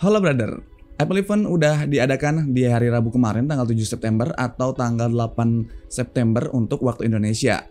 Halo brother, Apple Event udah diadakan di hari Rabu kemarin tanggal 7 September atau tanggal 8 September untuk waktu Indonesia.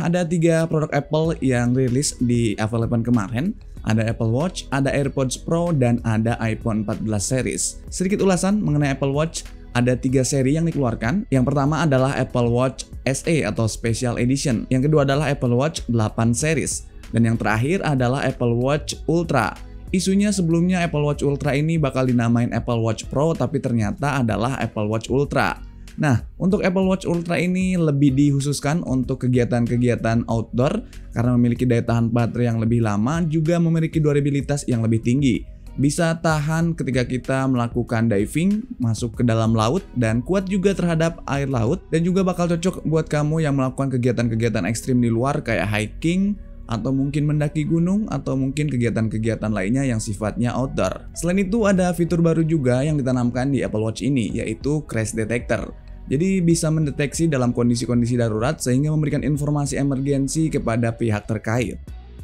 Ada 3 produk Apple yang rilis di Apple Event kemarin. Ada Apple Watch, ada AirPods Pro, dan ada iPhone 14 series. Sedikit ulasan mengenai Apple Watch, ada 3 seri yang dikeluarkan. Yang pertama adalah Apple Watch SE atau Special Edition. Yang kedua adalah Apple Watch 8 series. Dan yang terakhir adalah Apple Watch Ultra. Isunya sebelumnya Apple Watch Ultra ini bakal dinamain Apple Watch Pro, tapi ternyata adalah Apple Watch Ultra. Nah, untuk Apple Watch Ultra ini lebih dikhususkan untuk kegiatan-kegiatan outdoor karena memiliki daya tahan baterai yang lebih lama, juga memiliki durabilitas yang lebih tinggi. Bisa tahan ketika kita melakukan diving, masuk ke dalam laut, dan kuat juga terhadap air laut, dan juga bakal cocok buat kamu yang melakukan kegiatan-kegiatan ekstrim di luar kayak hiking, atau mungkin mendaki gunung, atau mungkin kegiatan-kegiatan lainnya yang sifatnya outdoor. Selain itu ada fitur baru juga yang ditanamkan di Apple Watch ini, yaitu Crash Detector. Jadi bisa mendeteksi dalam kondisi-kondisi darurat sehingga memberikan informasi emergensi kepada pihak terkait.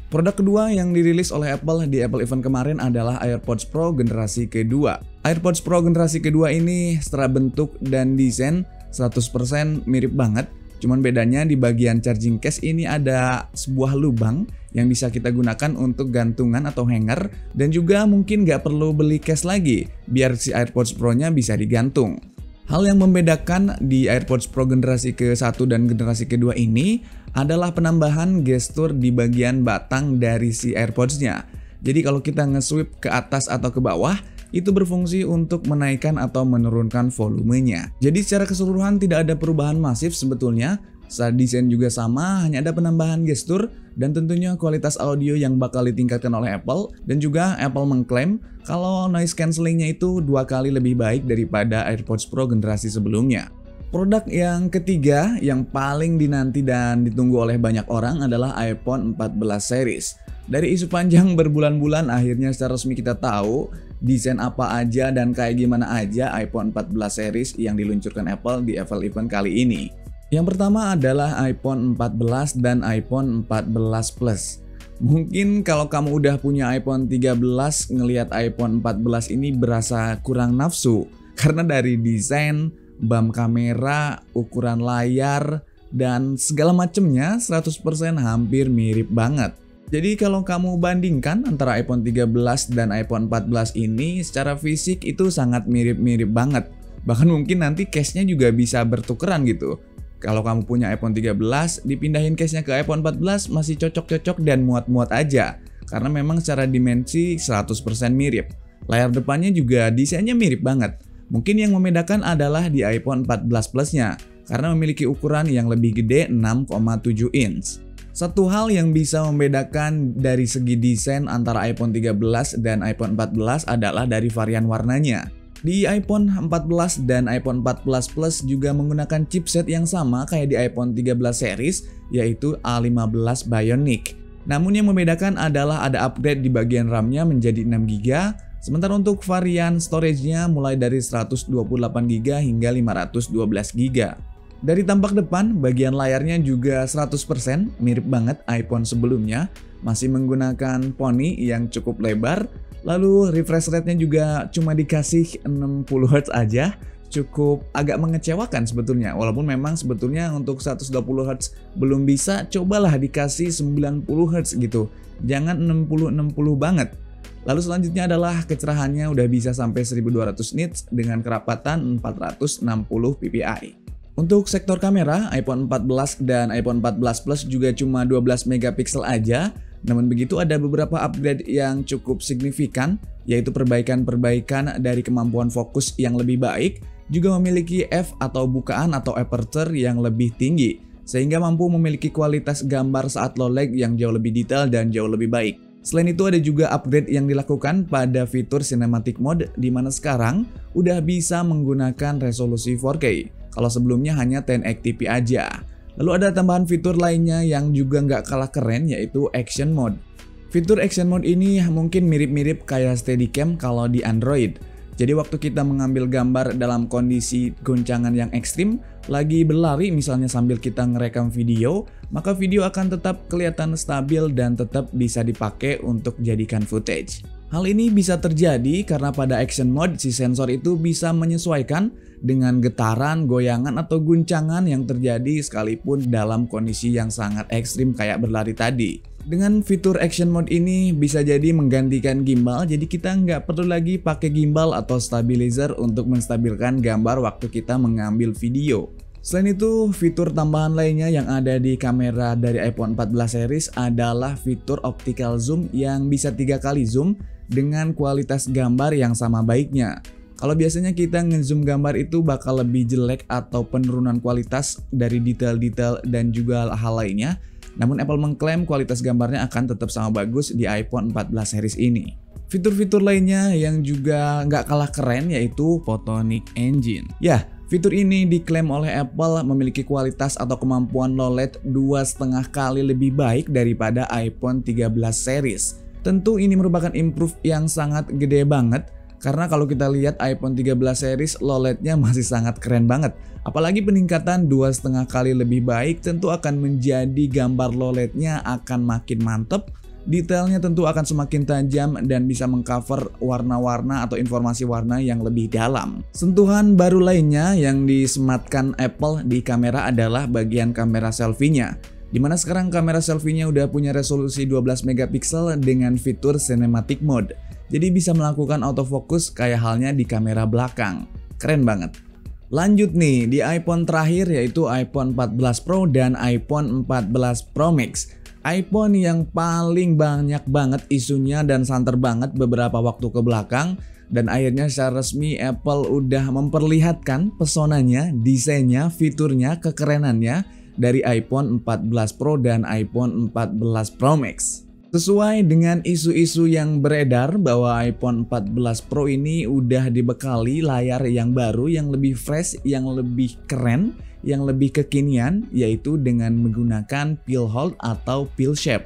Produk kedua yang dirilis oleh Apple di Apple Event kemarin adalah AirPods Pro generasi kedua. AirPods Pro generasi kedua ini secara bentuk dan desain 100% mirip banget. Cuman bedanya di bagian charging case ini ada sebuah lubang yang bisa kita gunakan untuk gantungan atau hanger, dan juga mungkin nggak perlu beli case lagi biar si AirPods Pro-nya bisa digantung. Hal yang membedakan di AirPods Pro generasi ke-1 dan generasi kedua ini adalah penambahan gestur di bagian batang dari si AirPods-nya. Jadi kalau kita nge-swipe ke atas atau ke bawah, itu berfungsi untuk menaikkan atau menurunkan volumenya. Jadi secara keseluruhan tidak ada perubahan masif sebetulnya. Saat desain juga sama, hanya ada penambahan gestur dan tentunya kualitas audio yang bakal ditingkatkan oleh Apple. Dan juga Apple mengklaim kalau noise cancellingnya itu 2 kali lebih baik daripada AirPods Pro generasi sebelumnya. Produk yang ketiga yang paling dinanti dan ditunggu oleh banyak orang adalah iPhone 14 series. Dari isu panjang berbulan-bulan, akhirnya secara resmi kita tahu desain apa aja dan kayak gimana aja iPhone 14 series yang diluncurkan Apple di Apple Event kali ini. Yang pertama adalah iPhone 14 dan iPhone 14 Plus. Mungkin kalau kamu udah punya iPhone 13, ngelihat iPhone 14 ini berasa kurang nafsu. Karena dari desain, BAM kamera, ukuran layar, dan segala macemnya 100% hampir mirip banget. Jadi kalau kamu bandingkan antara iPhone 13 dan iPhone 14 ini, secara fisik itu sangat mirip-mirip banget. Bahkan mungkin nanti case-nya juga bisa bertukeran gitu. Kalau kamu punya iPhone 13, dipindahin case-nya ke iPhone 14 masih cocok-cocok dan muat-muat aja. Karena memang secara dimensi 100% mirip. Layar depannya juga desainnya mirip banget. Mungkin yang membedakan adalah di iPhone 14 Plus-nya, karena memiliki ukuran yang lebih gede 6,7 inch. Satu hal yang bisa membedakan dari segi desain antara iPhone 13 dan iPhone 14 adalah dari varian warnanya. Di iPhone 14 dan iPhone 14 Plus juga menggunakan chipset yang sama kayak di iPhone 13 series, yaitu A15 Bionic. Namun yang membedakan adalah ada upgrade di bagian RAM-nya menjadi 6GB, sementara untuk varian storage-nya mulai dari 128GB hingga 512GB. Dari tampak depan, bagian layarnya juga 100% mirip banget iPhone sebelumnya, masih menggunakan poni yang cukup lebar, lalu refresh rate-nya juga cuma dikasih 60Hz aja, cukup agak mengecewakan sebetulnya, walaupun memang sebetulnya untuk 120Hz belum bisa, cobalah dikasih 90Hz gitu, jangan 60-60 banget. Lalu selanjutnya adalah kecerahannya udah bisa sampai 1200 nits dengan kerapatan 460 ppi. Untuk sektor kamera, iPhone 14 dan iPhone 14 Plus juga cuma 12 megapiksel aja. Namun begitu ada beberapa upgrade yang cukup signifikan, yaitu perbaikan-perbaikan dari kemampuan fokus yang lebih baik, juga memiliki f atau bukaan atau aperture yang lebih tinggi, sehingga mampu memiliki kualitas gambar saat low lag yang jauh lebih detail dan jauh lebih baik. Selain itu ada juga upgrade yang dilakukan pada fitur Cinematic Mode, di mana sekarang udah bisa menggunakan resolusi 4K. Kalau sebelumnya hanya 1080p aja. Lalu ada tambahan fitur lainnya yang juga nggak kalah keren, yaitu Action Mode. Fitur Action Mode ini mungkin mirip-mirip kayak Steadicam kalau di Android. Jadi waktu kita mengambil gambar dalam kondisi goncangan yang ekstrim, lagi berlari misalnya sambil kita ngerekam video, maka video akan tetap kelihatan stabil dan tetap bisa dipakai untuk jadikan footage. Hal ini bisa terjadi karena pada action mode si sensor itu bisa menyesuaikan dengan getaran, goyangan, atau guncangan yang terjadi sekalipun dalam kondisi yang sangat ekstrim kayak berlari tadi. Dengan fitur action mode ini bisa jadi menggantikan gimbal, jadi kita nggak perlu lagi pakai gimbal atau stabilizer untuk menstabilkan gambar waktu kita mengambil video. Selain itu, fitur tambahan lainnya yang ada di kamera dari iPhone 14 series adalah fitur optical zoom yang bisa 3 kali zoom dengan kualitas gambar yang sama baiknya. Kalau biasanya kita ngezoom gambar itu bakal lebih jelek atau penurunan kualitas dari detail-detail dan juga hal lainnya, namun Apple mengklaim kualitas gambarnya akan tetap sama bagus di iPhone 14 series ini. Fitur-fitur lainnya yang juga nggak kalah keren yaitu Photonic Engine. Ya, fitur ini diklaim oleh Apple memiliki kualitas atau kemampuan low LED 2,5 kali lebih baik daripada iPhone 13 series. Tentu ini merupakan improve yang sangat gede banget, karena kalau kita lihat iPhone 13 series low LED-nya masih sangat keren banget. Apalagi peningkatan 2,5 kali lebih baik tentu akan menjadi gambar low LED-nya akan makin mantep. Detailnya tentu akan semakin tajam dan bisa mengcover warna-warna atau informasi warna yang lebih dalam. Sentuhan baru lainnya yang disematkan Apple di kamera adalah bagian kamera selfie-nya, dimana sekarang kamera selfie-nya udah punya resolusi 12 megapiksel dengan fitur cinematic mode. Jadi bisa melakukan autofocus kayak halnya di kamera belakang. Keren banget. Lanjut nih, di iPhone terakhir yaitu iPhone 14 Pro dan iPhone 14 Pro Max. iPhone yang paling banyak banget isunya dan santer banget beberapa waktu ke belakang, dan akhirnya secara resmi Apple udah memperlihatkan pesonanya, desainnya, fiturnya, kekerenannya dari iPhone 14 Pro dan iPhone 14 Pro Max. Sesuai dengan isu-isu yang beredar bahwa iPhone 14 Pro ini udah dibekali layar yang baru, yang lebih fresh, yang lebih keren, yang lebih kekinian, yaitu dengan menggunakan pill hold atau pill shape.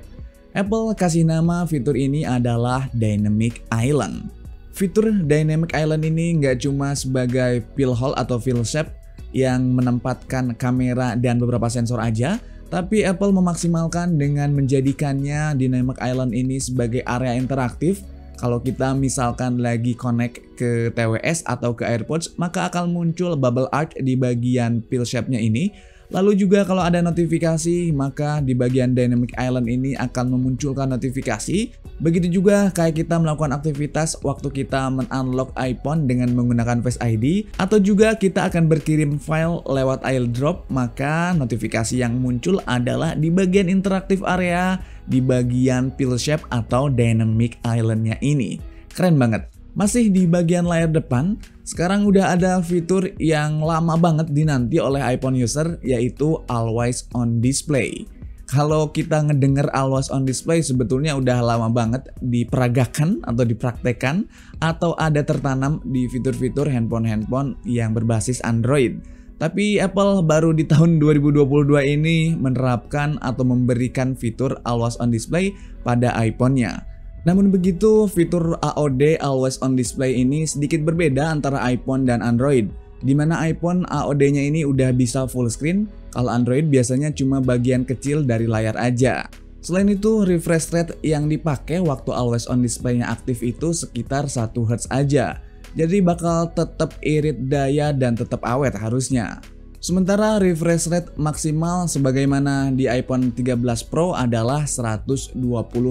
Apple kasih nama fitur ini adalah Dynamic Island. Fitur Dynamic Island ini nggak cuma sebagai pill hold atau pill shape yang menempatkan kamera dan beberapa sensor aja, tapi Apple memaksimalkan dengan menjadikannya Dynamic Island ini sebagai area interaktif. Kalau kita misalkan lagi connect ke TWS atau ke AirPods, maka akan muncul bubble art di bagian pill shape-nya ini. Lalu juga kalau ada notifikasi, maka di bagian Dynamic Island ini akan memunculkan notifikasi. Begitu juga kayak kita melakukan aktivitas waktu kita men-unlock iPhone dengan menggunakan Face ID, atau juga kita akan berkirim file lewat AirDrop, maka notifikasi yang muncul adalah di bagian interaktif area, di bagian pill shape atau Dynamic Island-nya ini. Keren banget. Masih di bagian layar depan, sekarang udah ada fitur yang lama banget dinanti oleh iPhone user, yaitu Always On Display. Kalau kita ngedenger Always On Display sebetulnya udah lama banget diperagakan atau dipraktekkan, atau ada tertanam di fitur-fitur handphone-handphone yang berbasis Android. Tapi Apple baru di tahun 2022 ini menerapkan atau memberikan fitur Always On Display pada iPhone-nya. Namun begitu, fitur AOD Always On Display ini sedikit berbeda antara iPhone dan Android, di mana iPhone AOD-nya ini udah bisa full screen, kalau Android biasanya cuma bagian kecil dari layar aja. Selain itu, refresh rate yang dipakai waktu Always On Display-nya aktif itu sekitar 1 Hz aja. Jadi bakal tetap irit daya dan tetap awet harusnya. Sementara refresh rate maksimal sebagaimana di iPhone 13 Pro adalah 120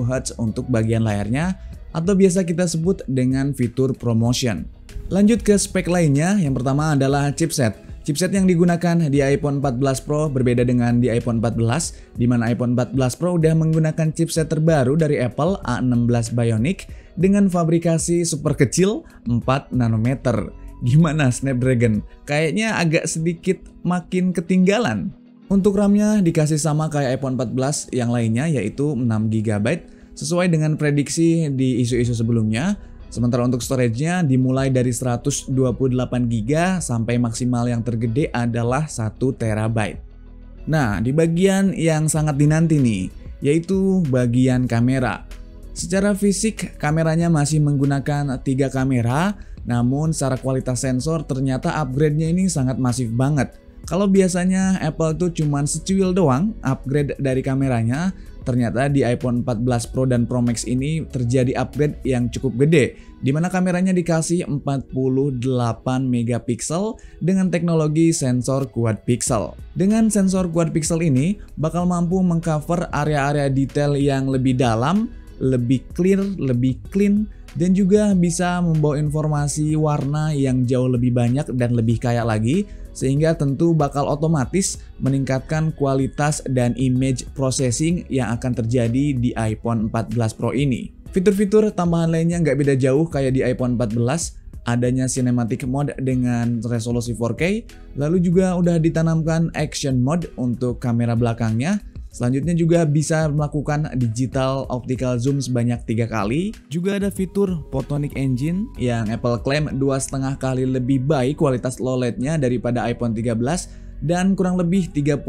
Hz untuk bagian layarnya, atau biasa kita sebut dengan fitur ProMotion. Lanjut ke spek lainnya, yang pertama adalah chipset. Chipset yang digunakan di iPhone 14 Pro berbeda dengan di iPhone 14, di mana iPhone 14 Pro udah menggunakan chipset terbaru dari Apple A16 Bionic dengan fabrikasi super kecil 4 nanometer. Gimana Snapdragon? Kayaknya agak sedikit makin ketinggalan. Untuk RAM-nya dikasih sama kayak iPhone 14 yang lainnya, yaitu 6 GB sesuai dengan prediksi di isu-isu sebelumnya. Sementara untuk storage-nya dimulai dari 128 GB sampai maksimal yang tergede adalah 1 TB. Nah, di bagian yang sangat dinanti nih, yaitu bagian kamera. Secara fisik, kameranya masih menggunakan 3 kamera, namun secara kualitas sensor ternyata upgrade-nya ini sangat masif banget. Kalau biasanya Apple tuh cuman secuil doang upgrade dari kameranya, Ternyata di iPhone 14 Pro dan Pro Max ini terjadi upgrade yang cukup gede, di mana kameranya dikasih 48 megapiksel dengan teknologi sensor quad pixel. Dengan sensor quad pixel ini bakal mampu mengcover area-area detail yang lebih dalam, lebih clear, lebih clean, dan juga bisa membawa informasi warna yang jauh lebih banyak dan lebih kaya lagi, sehingga tentu bakal otomatis meningkatkan kualitas dan image processing yang akan terjadi di iPhone 14 Pro ini. Fitur-fitur tambahan lainnya nggak beda jauh kayak di iPhone 14, adanya cinematic mode dengan resolusi 4K, lalu juga udah ditanamkan action mode untuk kamera belakangnya. Selanjutnya juga bisa melakukan digital optical zoom sebanyak 3 kali. Juga ada fitur Photonic Engine yang Apple klaim 2,5 kali lebih baik kualitas low light-nya daripada iPhone 13 dan kurang lebih 38%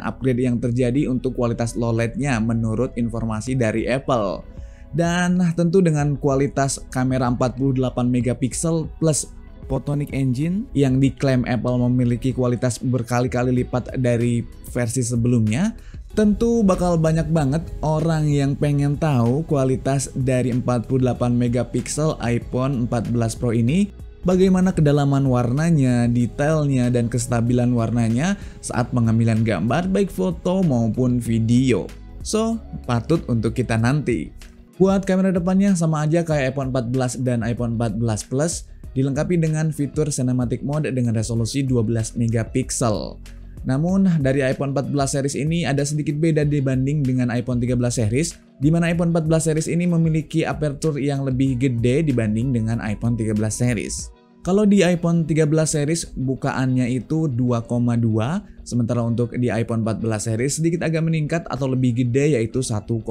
upgrade yang terjadi untuk kualitas low light-nya menurut informasi dari Apple. Dan tentu dengan kualitas kamera 48 megapiksel plus Photonic Engine yang diklaim Apple memiliki kualitas berkali-kali lipat dari versi sebelumnya, tentu bakal banyak banget orang yang pengen tahu kualitas dari 48 megapiksel iPhone 14 Pro ini, bagaimana kedalaman warnanya, detailnya, dan kestabilan warnanya saat pengambilan gambar baik foto maupun video. So, patut untuk kita nanti. Buat kamera depannya sama aja kayak iPhone 14 dan iPhone 14 Plus, dilengkapi dengan fitur cinematic mode dengan resolusi 12 megapiksel. Namun dari iPhone 14 series ini ada sedikit beda dibanding dengan iPhone 13 series, di mana iPhone 14 series ini memiliki aperture yang lebih gede dibanding dengan iPhone 13 series. Kalau di iPhone 13 series bukaannya itu 2,2, sementara untuk di iPhone 14 series sedikit agak meningkat atau lebih gede yaitu 1,9.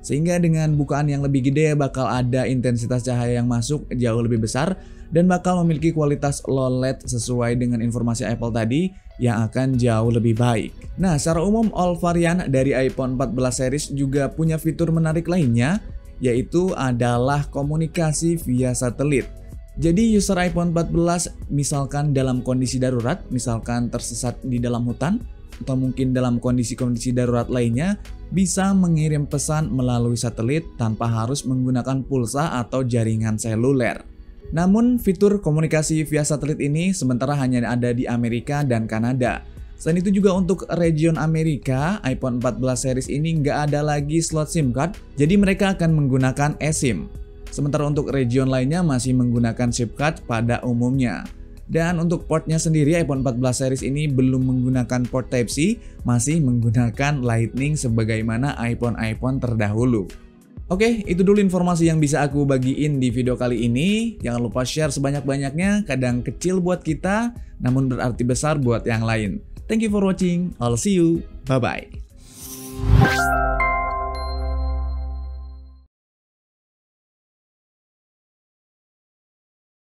Sehingga dengan bukaan yang lebih gede bakal ada intensitas cahaya yang masuk jauh lebih besar dan bakal memiliki kualitas low light sesuai dengan informasi Apple tadi yang akan jauh lebih baik. Nah, secara umum all varian dari iPhone 14 series juga punya fitur menarik lainnya, yaitu adalah komunikasi via satelit. Jadi user iPhone 14 misalkan dalam kondisi darurat, misalkan tersesat di dalam hutan, atau mungkin dalam kondisi-kondisi darurat lainnya, bisa mengirim pesan melalui satelit tanpa harus menggunakan pulsa atau jaringan seluler. Namun fitur komunikasi via satelit ini sementara hanya ada di Amerika dan Kanada. Selain itu juga untuk region Amerika, iPhone 14 series ini nggak ada lagi slot SIM card, jadi mereka akan menggunakan eSIM. Sementara untuk region lainnya masih menggunakan SIM card pada umumnya. Dan untuk portnya sendiri iPhone 14 series ini belum menggunakan port Type-C, masih menggunakan Lightning sebagaimana iPhone terdahulu. Oke, itu dulu informasi yang bisa aku bagiin di video kali ini. Jangan lupa share sebanyak-banyaknya, kadang kecil buat kita, namun berarti besar buat yang lain. Thank you for watching, I'll see you, bye-bye.